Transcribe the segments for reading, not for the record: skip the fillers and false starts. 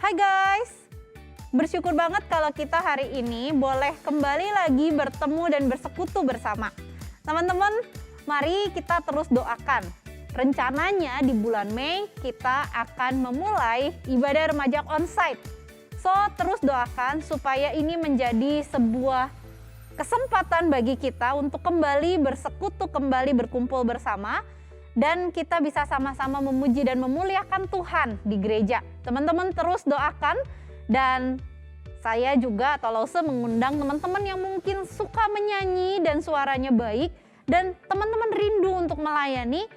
Hai guys, bersyukur banget kalau kita hari ini boleh kembali lagi bertemu dan bersekutu bersama. Teman-teman, mari kita terus doakan. Rencananya di bulan Mei kita akan memulai ibadah remaja onsite. So, terus doakan supaya ini menjadi sebuah kesempatan bagi kita untuk kembali bersekutu, kembali berkumpul bersama, dan kita bisa sama-sama memuji dan memuliakan Tuhan di gereja. Teman-teman terus doakan, dan saya juga atau Lause mengundang teman-teman yang mungkin suka menyanyi dan suaranya baik, dan teman-teman rindu untuk melayani.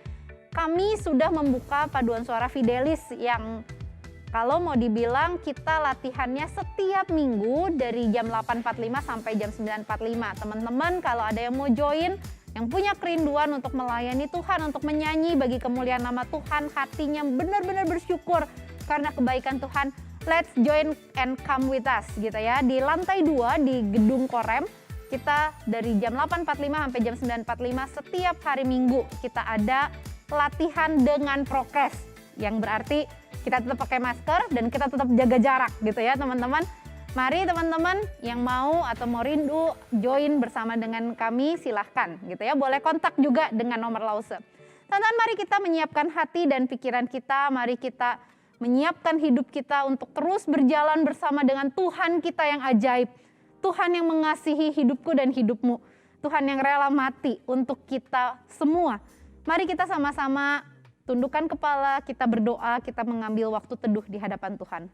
Kami sudah membuka paduan suara Fidelis yang kalau mau dibilang kita latihannya setiap minggu dari jam 8.45 sampai jam 9.45. Teman-teman kalau ada yang mau join, yang punya kerinduan untuk melayani Tuhan, untuk menyanyi bagi kemuliaan nama Tuhan, hatinya benar-benar bersyukur karena kebaikan Tuhan, let's join and come with us gitu ya. Di lantai 2 di Gedung Korem, kita dari jam 8.45 sampai jam 9.45 setiap hari Minggu kita ada latihan dengan prokes, yang berarti kita tetap pakai masker dan kita tetap jaga jarak gitu ya teman-teman. Mari teman-teman yang mau atau mau rindu join bersama dengan kami silahkan gitu ya. Boleh kontak juga dengan nomor Lause. Teman-teman, mari kita menyiapkan hati dan pikiran kita. Mari kita menyiapkan hidup kita untuk terus berjalan bersama dengan Tuhan kita yang ajaib. Tuhan yang mengasihi hidupku dan hidupmu. Tuhan yang rela mati untuk kita semua. Mari kita sama-sama tundukkan kepala, kita berdoa, kita mengambil waktu teduh di hadapan Tuhan.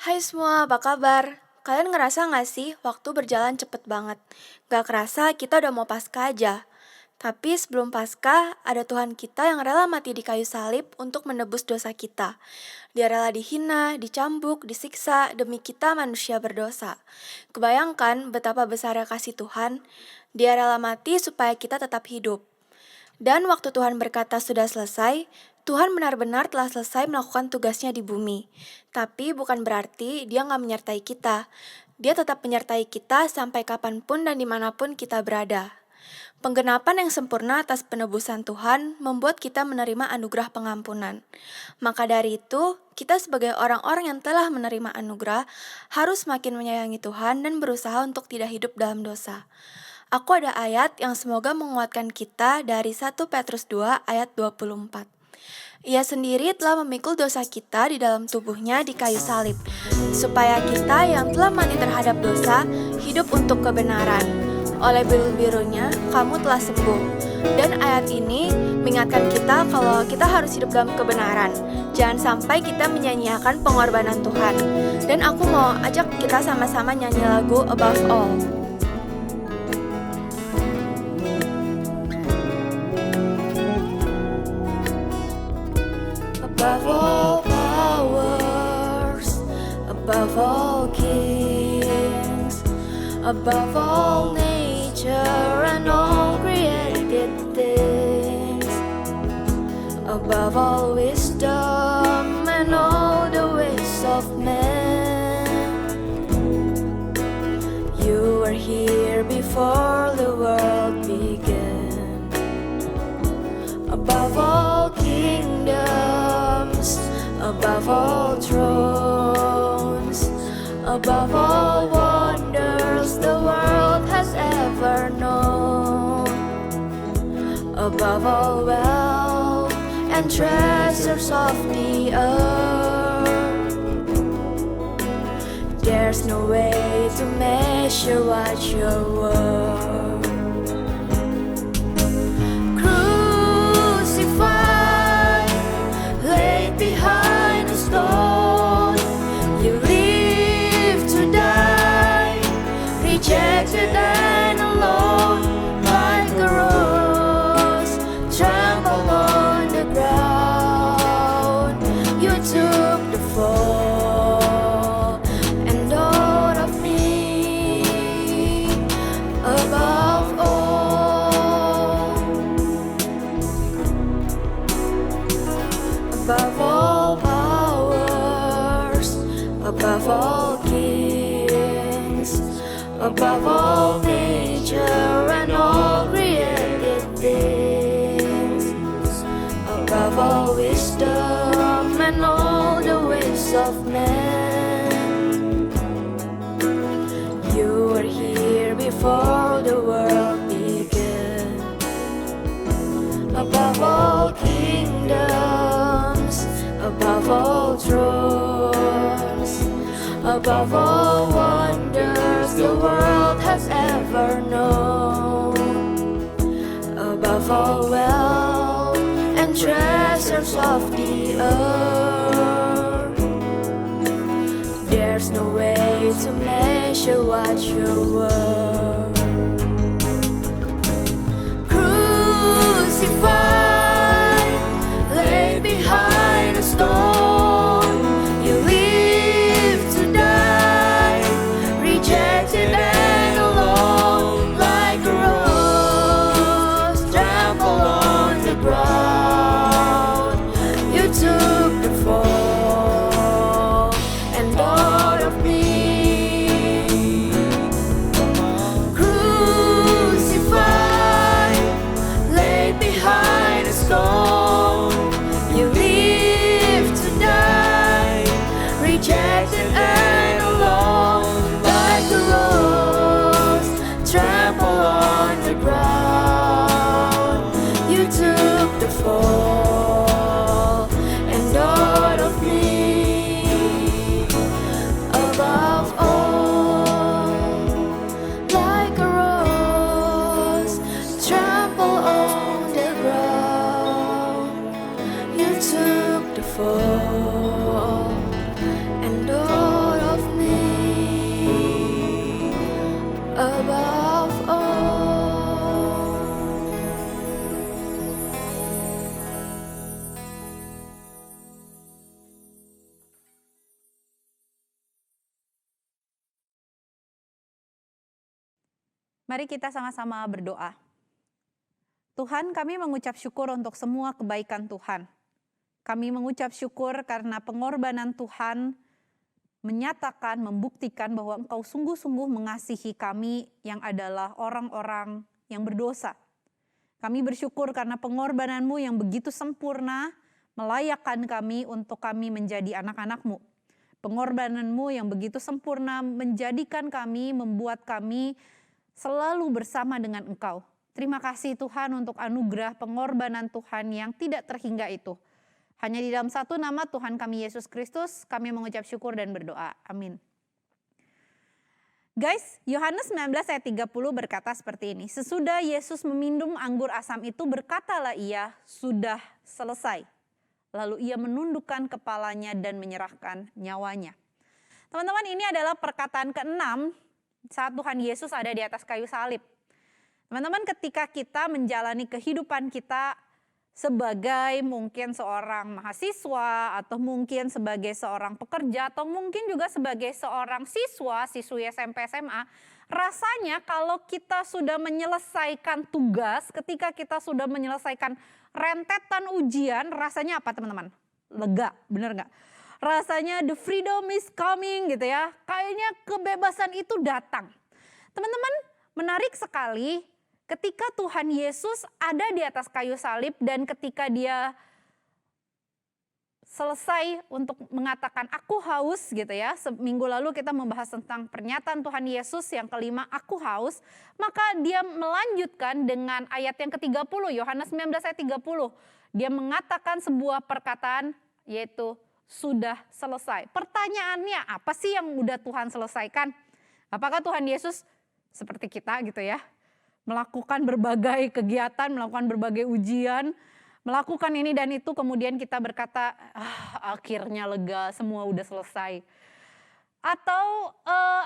Hai semua, apa kabar? Kalian ngerasa gak sih waktu berjalan cepet banget? Gak kerasa kita udah mau Paskah aja. Tapi sebelum Paskah, ada Tuhan kita yang rela mati di kayu salib untuk menebus dosa kita. Dia rela dihina, dicambuk, disiksa demi kita manusia berdosa. Kebayangkan betapa besarnya kasih Tuhan? Dia rela mati supaya kita tetap hidup. Dan waktu Tuhan berkata sudah selesai, Tuhan benar-benar telah selesai melakukan tugasnya di bumi. Tapi bukan berarti dia gak menyertai kita. Dia tetap menyertai kita sampai kapanpun dan dimanapun kita berada. Penggenapan yang sempurna atas penebusan Tuhan membuat kita menerima anugerah pengampunan. Maka dari itu, kita sebagai orang-orang yang telah menerima anugerah harus makin menyayangi Tuhan dan berusaha untuk tidak hidup dalam dosa. Aku ada ayat yang semoga menguatkan kita dari 1 Petrus 2 ayat 24. Ia sendiri telah memikul dosa kita di dalam tubuhnya di kayu salib, supaya kita yang telah mati terhadap dosa, hidup untuk kebenaran. Oleh biru-birunya, kamu telah sembuh. Dan ayat ini mengingatkan kita kalau kita harus hidup dalam kebenaran. Jangan sampai kita menyanyiakan pengorbanan Tuhan. Dan aku mau ajak kita sama-sama nyanyi lagu Above All. Above all powers, above all kings, above all nature and all created things, above all wisdom and all the ways of men. You were here before the world began. Above all kingdoms, above all thrones, above all wonders the world has ever known, above all wealth and treasures of the earth, there's no way to measure what you're worth. Behind a stone, you live to die, rejected and alone, like a rose trampled on the ground. You took the fall and thought of me above all, above all. Above all kings, above all nature and all created things, above all wisdom and all the ways of men. You were here before the world began. Above all kingdoms, above all thrones, above all wonders the world has ever known, above all wealth and treasures of the earth, there's no way to measure what you're worth. Crucified, laid behind a stone, you live to die, rejected and alone, like a rose trampled on the ground. You took the fall and thought of me Mari kita sama-sama berdoa. Tuhan, kami mengucap syukur untuk semua kebaikan Tuhan. Kami mengucap syukur karena pengorbanan Tuhan menyatakan, membuktikan bahwa Engkau sungguh-sungguh mengasihi kami yang adalah orang-orang yang berdosa. Kami bersyukur karena pengorbanan-Mu yang begitu sempurna melayakkan kami untuk kami menjadi anak-anak-Mu. Pengorbanan-Mu yang begitu sempurna menjadikan kami, membuat kami selalu bersama dengan Engkau. Terima kasih Tuhan untuk anugerah pengorbanan Tuhan yang tidak terhingga itu. Hanya di dalam satu nama Tuhan kami Yesus Kristus, kami mengucap syukur dan berdoa. Amin. Guys, Yohanes 19 ayat 30 berkata seperti ini. Sesudah Yesus meminum anggur asam itu, berkatalah ia, sudah selesai. Lalu ia menundukkan kepalanya dan menyerahkan nyawanya. Teman-teman, ini adalah perkataan ke-6 saat Tuhan Yesus ada di atas kayu salib. Teman-teman, ketika kita menjalani kehidupan kita sebagai mungkin seorang mahasiswa atau mungkin sebagai seorang pekerja atau mungkin juga sebagai seorang siswi SMP SMA, rasanya kalau kita sudah menyelesaikan tugas, ketika kita sudah menyelesaikan rentetan ujian, rasanya apa teman-teman? Lega, bener nggak? Rasanya the freedom is coming gitu ya, kayaknya kebebasan itu datang. Teman-teman, menarik sekali ketika Tuhan Yesus ada di atas kayu salib dan ketika dia selesai untuk mengatakan aku haus gitu ya. Minggu lalu kita membahas tentang pernyataan Tuhan Yesus yang kelima, aku haus. Maka dia melanjutkan dengan ayat yang ke-30, Yohanes 19 ayat 30. Dia mengatakan sebuah perkataan yaitu sudah selesai. Pertanyaannya apa sih yang udah Tuhan selesaikan? Apakah Tuhan Yesus seperti kita gitu ya? Melakukan berbagai kegiatan, melakukan berbagai ujian, melakukan ini dan itu, kemudian kita berkata, akhirnya lega, semua udah selesai. Atau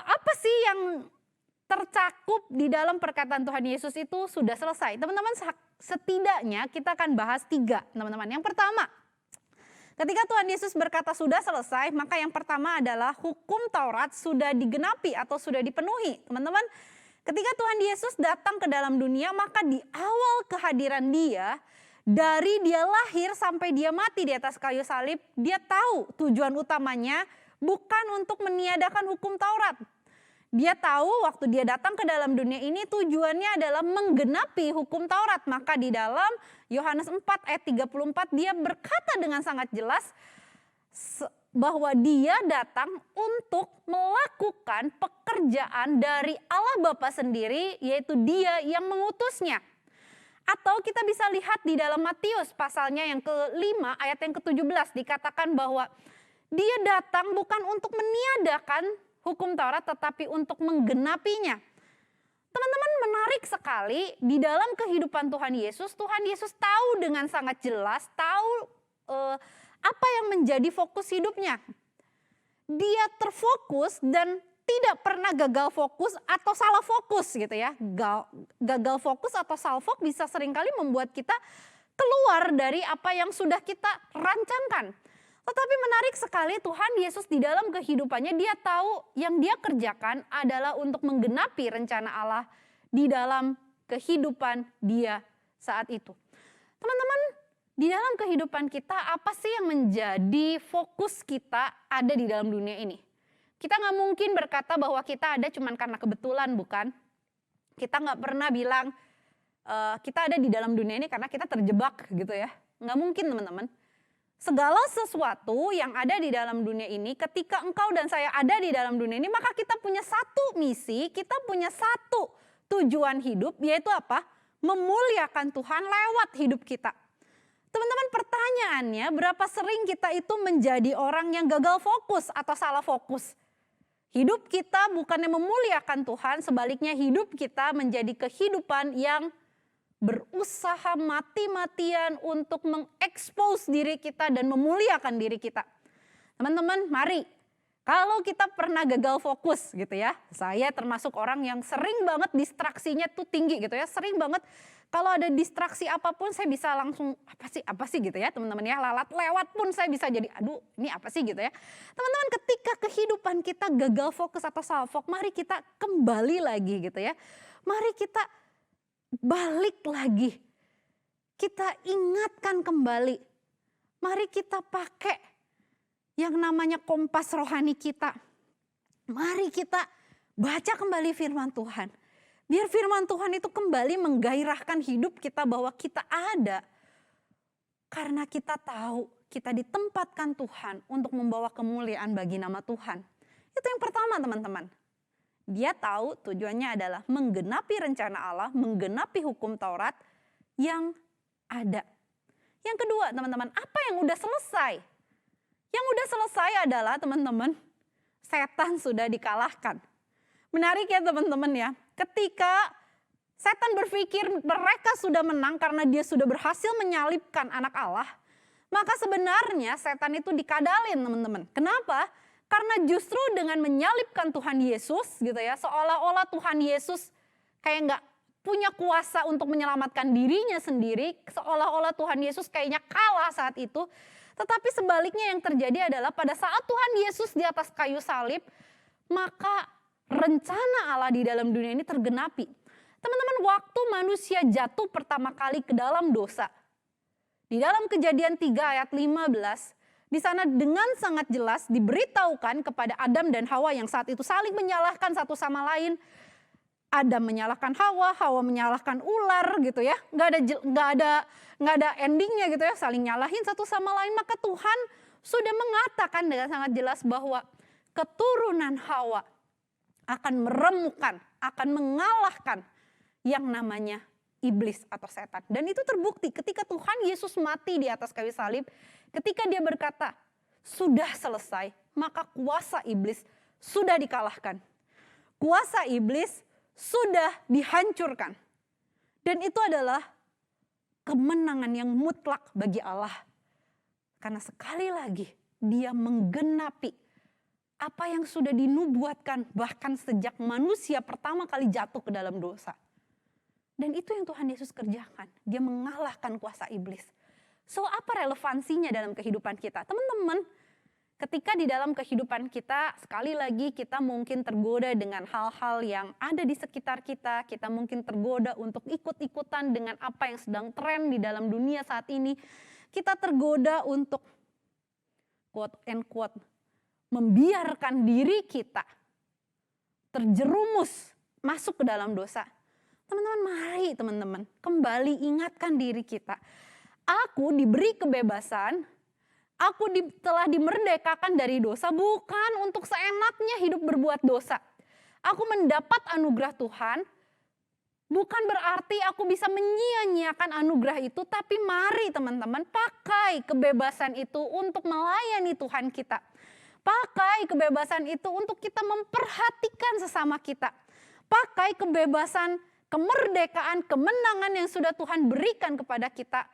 apa sih yang tercakup di dalam perkataan Tuhan Yesus itu sudah selesai? Teman-teman, setidaknya kita akan bahas 3, teman-teman. Yang pertama, ketika Tuhan Yesus berkata sudah selesai, maka yang pertama adalah hukum Taurat sudah digenapi atau sudah dipenuhi. Teman-teman, ketika Tuhan Yesus datang ke dalam dunia, maka di awal kehadiran dia, dari dia lahir sampai dia mati di atas kayu salib, dia tahu tujuan utamanya bukan untuk meniadakan hukum Taurat. Dia tahu waktu dia datang ke dalam dunia ini tujuannya adalah menggenapi hukum Taurat. Maka di dalam Yohanes 4 ayat 34 dia berkata dengan sangat jelas bahwa dia datang untuk melakukan pekerjaan dari Allah Bapa sendiri, yaitu dia yang mengutusnya. Atau kita bisa lihat di dalam Matius pasalnya yang ke-5 ayat yang ke-17 dikatakan bahwa dia datang bukan untuk meniadakan hukum Taurat tetapi untuk menggenapinya. Teman-teman, menarik sekali di dalam kehidupan Tuhan Yesus tahu dengan sangat jelas, tahu apa yang menjadi fokus hidupnya. Dia terfokus dan tidak pernah gagal fokus atau salah fokus gitu ya. Gagal fokus atau salah fokus bisa seringkali membuat kita keluar dari apa yang sudah kita rancangkan. Tetapi menarik sekali Tuhan Yesus di dalam kehidupannya, dia tahu yang dia kerjakan adalah untuk menggenapi rencana Allah di dalam kehidupan dia saat itu. Teman-teman, di dalam kehidupan kita apa sih yang menjadi fokus kita ada di dalam dunia ini? Kita nggak mungkin berkata bahwa kita ada cuman karena kebetulan, bukan? Kita nggak pernah bilang kita ada di dalam dunia ini karena kita terjebak gitu ya. Nggak mungkin teman-teman. Segala sesuatu yang ada di dalam dunia ini, ketika engkau dan saya ada di dalam dunia ini, maka kita punya satu misi, kita punya satu tujuan hidup, yaitu apa? Memuliakan Tuhan lewat hidup kita. Teman-teman, pertanyaannya berapa sering kita itu menjadi orang yang gagal fokus atau salah fokus? Hidup kita bukannya memuliakan Tuhan, sebaliknya hidup kita menjadi kehidupan yang berusaha mati-matian untuk mengekspos diri kita dan memuliakan diri kita. Teman-teman, mari Kalau kita pernah gagal fokus gitu ya, saya termasuk orang yang sering banget distraksinya tuh tinggi gitu ya, sering banget kalau ada distraksi apapun saya bisa langsung apa sih gitu ya teman-teman ya, lalat lewat pun saya bisa jadi aduh ini apa sih gitu ya. Teman-teman ketika kehidupan kita gagal fokus atau salfok, mari kita kembali lagi gitu ya. Mari kita balik lagi, kita ingatkan kembali, mari kita pakai yang namanya kompas rohani kita. Mari kita baca kembali firman Tuhan. Biar firman Tuhan itu kembali menggairahkan hidup kita bahwa kita ada. Karena kita tahu kita ditempatkan Tuhan untuk membawa kemuliaan bagi nama Tuhan. Itu yang pertama teman-teman. Dia tahu tujuannya adalah menggenapi rencana Allah, menggenapi hukum Taurat yang ada. Yang kedua teman-teman, apa yang udah selesai? Yang udah selesai adalah teman-teman, setan sudah dikalahkan. Menarik ya teman-teman ya, ketika setan berpikir mereka sudah menang karena dia sudah berhasil menyalibkan anak Allah, maka sebenarnya setan itu dikadalin teman-teman. Kenapa? Karena justru dengan menyalibkan Tuhan Yesus gitu ya, seolah-olah Tuhan Yesus kayak nggak punya kuasa untuk menyelamatkan dirinya sendiri, seolah-olah Tuhan Yesus kayaknya kalah saat itu. Tetapi sebaliknya yang terjadi adalah pada saat Tuhan Yesus di atas kayu salib, maka rencana Allah di dalam dunia ini tergenapi. Teman-teman, waktu manusia jatuh pertama kali ke dalam dosa, di dalam Kejadian 3 ayat 15, di sana dengan sangat jelas diberitahukan kepada Adam dan Hawa yang saat itu saling menyalahkan satu sama lain. Adam menyalahkan Hawa, Hawa menyalahkan ular gitu ya, nggak ada endingnya gitu ya, saling nyalahin satu sama lain. Maka Tuhan sudah mengatakan dengan sangat jelas bahwa keturunan Hawa akan meremukkan, akan mengalahkan yang namanya iblis atau setan. Dan itu terbukti ketika Tuhan Yesus mati di atas kayu salib, ketika dia berkata sudah selesai, maka kuasa iblis sudah dikalahkan. Kuasa iblis sudah dihancurkan. Dan itu adalah kemenangan yang mutlak bagi Allah. Karena sekali lagi dia menggenapi apa yang sudah dinubuatkan bahkan sejak manusia pertama kali jatuh ke dalam dosa. Dan itu yang Tuhan Yesus kerjakan. Dia mengalahkan kuasa iblis. So apa relevansinya dalam kehidupan kita? Teman-teman, ketika di dalam kehidupan kita, sekali lagi kita mungkin tergoda dengan hal-hal yang ada di sekitar kita. Kita mungkin tergoda untuk ikut-ikutan dengan apa yang sedang tren di dalam dunia saat ini. Kita tergoda untuk quote and quote, membiarkan diri kita terjerumus masuk ke dalam dosa. Teman-teman, mari teman-teman kembali ingatkan diri kita. Aku diberi kebebasan. Aku telah dimerdekakan dari dosa bukan untuk seenaknya hidup berbuat dosa. Aku mendapat anugerah Tuhan, bukan berarti aku bisa menyia-nyiakan anugerah itu, tapi mari teman-teman pakai kebebasan itu untuk melayani Tuhan kita. Pakai kebebasan itu untuk kita memperhatikan sesama kita. Pakai kebebasan, kemerdekaan, kemenangan yang sudah Tuhan berikan kepada kita.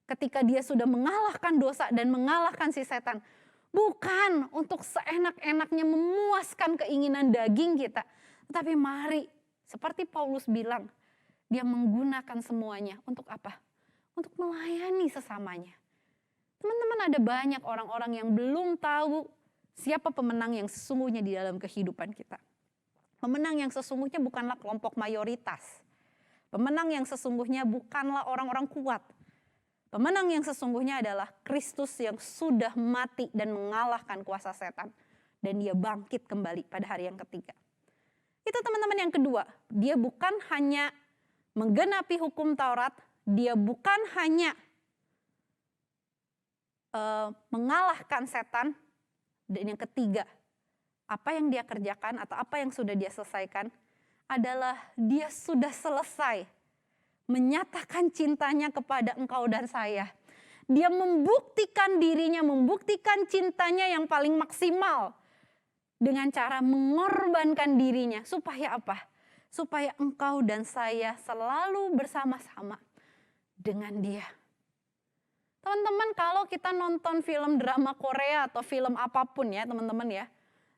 Ketika dia sudah mengalahkan dosa dan mengalahkan si setan. Bukan untuk seenak-enaknya memuaskan keinginan daging kita. Tetapi mari, seperti Paulus bilang, dia menggunakan semuanya untuk apa? Untuk melayani sesamanya. Teman-teman, ada banyak orang-orang yang belum tahu siapa pemenang yang sesungguhnya di dalam kehidupan kita. Pemenang yang sesungguhnya bukanlah kelompok mayoritas. Pemenang yang sesungguhnya bukanlah orang-orang kuat. Pemenang yang sesungguhnya adalah Kristus yang sudah mati dan mengalahkan kuasa setan. Dan dia bangkit kembali pada hari yang ketiga. Itu teman-teman yang kedua. Dia bukan hanya menggenapi hukum Taurat. Dia bukan hanya mengalahkan setan. Dan yang ketiga, apa yang dia kerjakan atau apa yang sudah dia selesaikan adalah dia sudah selesai menyatakan cintanya kepada engkau dan saya. Dia membuktikan dirinya, membuktikan cintanya yang paling maksimal dengan cara mengorbankan dirinya. Supaya apa? Supaya engkau dan saya selalu bersama-sama dengan dia. Teman-teman, kalau kita nonton film drama Korea atau film apapun ya teman-teman ya,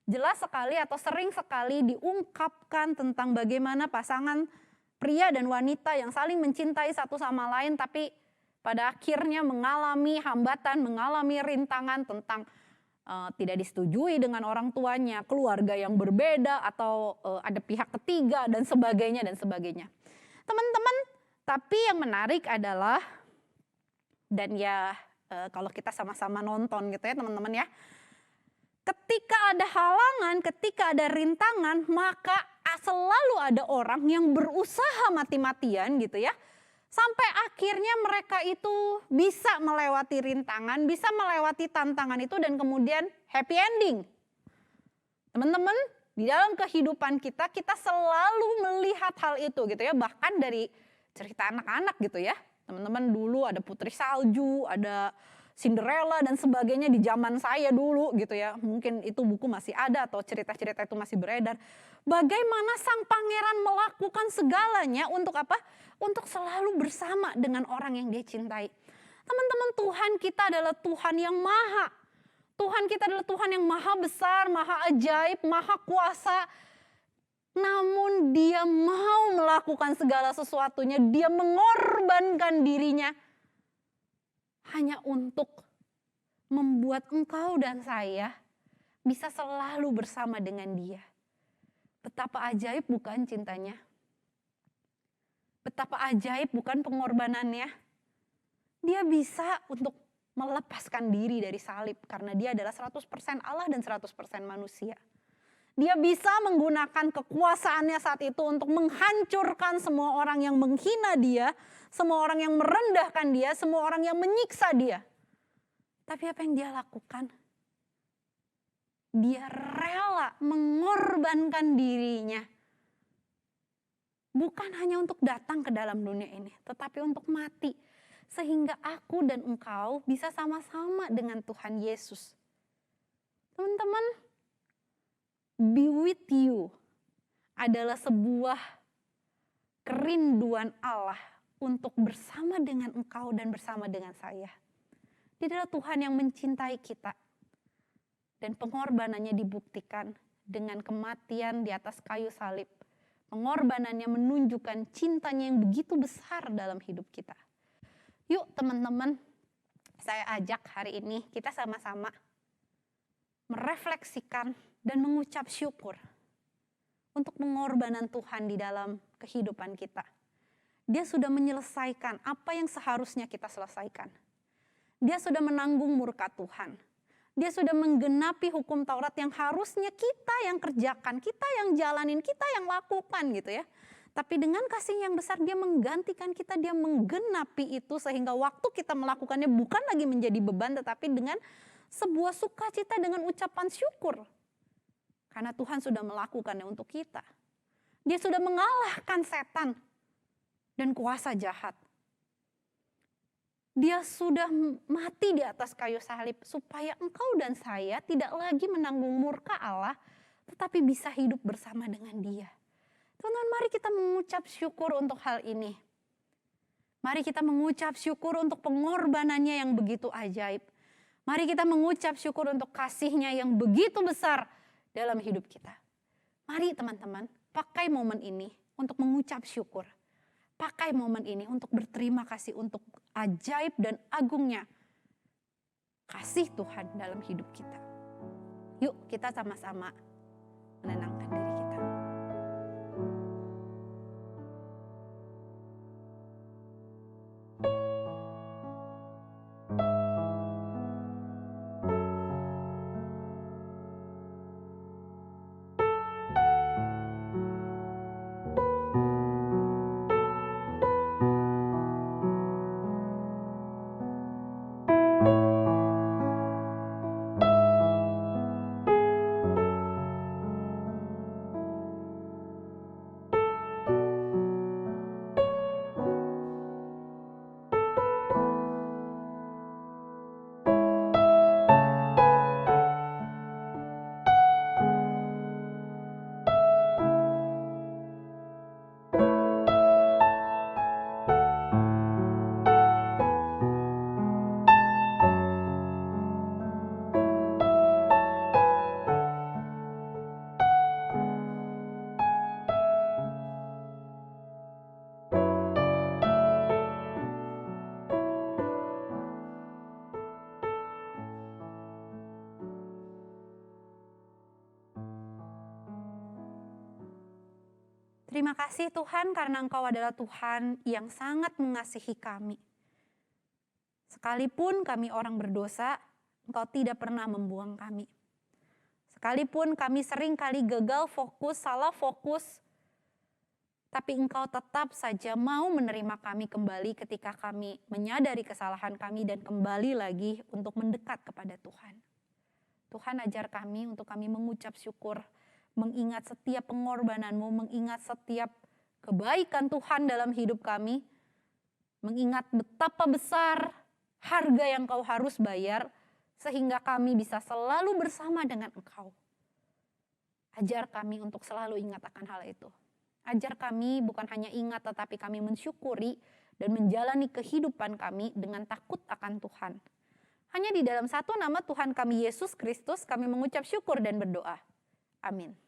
jelas sekali atau sering sekali diungkapkan tentang bagaimana pasangan pria dan wanita yang saling mencintai satu sama lain tapi pada akhirnya mengalami hambatan, mengalami rintangan tentang tidak disetujui dengan orang tuanya, keluarga yang berbeda atau ada pihak ketiga dan sebagainya dan sebagainya. Teman-teman, tapi yang menarik adalah dan ya kalau kita sama-sama nonton gitu ya teman-teman ya. Ketika ada halangan, ketika ada rintangan, maka selalu ada orang yang berusaha mati-matian gitu ya. Sampai akhirnya mereka itu bisa melewati rintangan, bisa melewati tantangan itu dan kemudian happy ending. Teman-teman, di dalam kehidupan kita selalu melihat hal itu gitu ya. Bahkan dari cerita anak-anak gitu ya. Teman-teman dulu ada Putri Salju, ada Cinderella dan sebagainya di zaman saya dulu gitu ya. Mungkin itu buku masih ada atau cerita-cerita itu masih beredar. Bagaimana sang pangeran melakukan segalanya untuk apa? Untuk selalu bersama dengan orang yang dia cintai. Teman-teman, Tuhan kita adalah Tuhan yang maha. Tuhan kita adalah Tuhan yang maha besar, maha ajaib, maha kuasa. Namun dia mau melakukan segala sesuatunya. Dia mengorbankan dirinya. Hanya untuk membuat engkau dan saya bisa selalu bersama dengan dia. Betapa ajaib bukan cintanya? Betapa ajaib bukan pengorbanannya? Dia bisa untuk melepaskan diri dari salib karena dia adalah 100% Allah dan 100% manusia. Dia bisa menggunakan kekuasaannya saat itu untuk menghancurkan semua orang yang menghina dia, semua orang yang merendahkan dia, semua orang yang menyiksa dia. Tapi apa yang dia lakukan? Dia rela mengorbankan dirinya. Bukan hanya untuk datang ke dalam dunia ini, tetapi untuk mati. Sehingga aku dan engkau bisa sama-sama dengan Tuhan Yesus. Teman-teman, be with you adalah sebuah kerinduan Allah untuk bersama dengan engkau dan bersama dengan saya. Dia adalah Tuhan yang mencintai kita. Dan pengorbanannya dibuktikan dengan kematian di atas kayu salib. Pengorbanannya menunjukkan cintanya yang begitu besar dalam hidup kita. Yuk teman-teman, saya ajak hari ini kita sama-sama merefleksikan dan mengucap syukur untuk pengorbanan Tuhan di dalam kehidupan kita. Dia sudah menyelesaikan apa yang seharusnya kita selesaikan. Dia sudah menanggung murka Tuhan. Dia sudah menggenapi hukum Taurat yang harusnya kita yang kerjakan, kita yang jalanin, kita yang lakukan gitu ya. Tapi dengan kasih yang besar dia menggantikan kita, dia menggenapi itu sehingga waktu kita melakukannya bukan lagi menjadi beban tetapi dengan sebuah sukacita dengan ucapan syukur. Karena Tuhan sudah melakukannya untuk kita. Dia sudah mengalahkan setan dan kuasa jahat. Dia sudah mati di atas kayu salib supaya engkau dan saya tidak lagi menanggung murka Allah tetapi bisa hidup bersama dengan dia. Teman-teman, mari kita mengucap syukur untuk hal ini. Mari kita mengucap syukur untuk pengorbanannya yang begitu ajaib. Mari kita mengucap syukur untuk kasihnya yang begitu besar dalam hidup kita. Mari teman-teman, pakai momen ini untuk mengucap syukur. Pakai momen ini untuk berterima kasih untuk ajaib dan agungnya kasih Tuhan dalam hidup kita. Yuk kita sama-sama menenangkan diri kita. Terima kasih Tuhan karena Engkau adalah Tuhan yang sangat mengasihi kami. Sekalipun kami orang berdosa, Engkau tidak pernah membuang kami. Sekalipun kami sering kali gagal fokus, salah fokus, tapi Engkau tetap saja mau menerima kami kembali ketika kami menyadari kesalahan kami dan kembali lagi untuk mendekat kepada Tuhan. Tuhan ajar kami untuk kami mengucap syukur, mengingat setiap pengorbanan-Mu, mengingat setiap kebaikan Tuhan dalam hidup kami, mengingat betapa besar harga yang Kau harus bayar, sehingga kami bisa selalu bersama dengan Engkau. Ajar kami untuk selalu ingat akan hal itu. Ajar kami bukan hanya ingat, tetapi kami mensyukuri dan menjalani kehidupan kami dengan takut akan Tuhan. Hanya di dalam satu nama Tuhan kami Yesus Kristus kami mengucap syukur dan berdoa. Amin.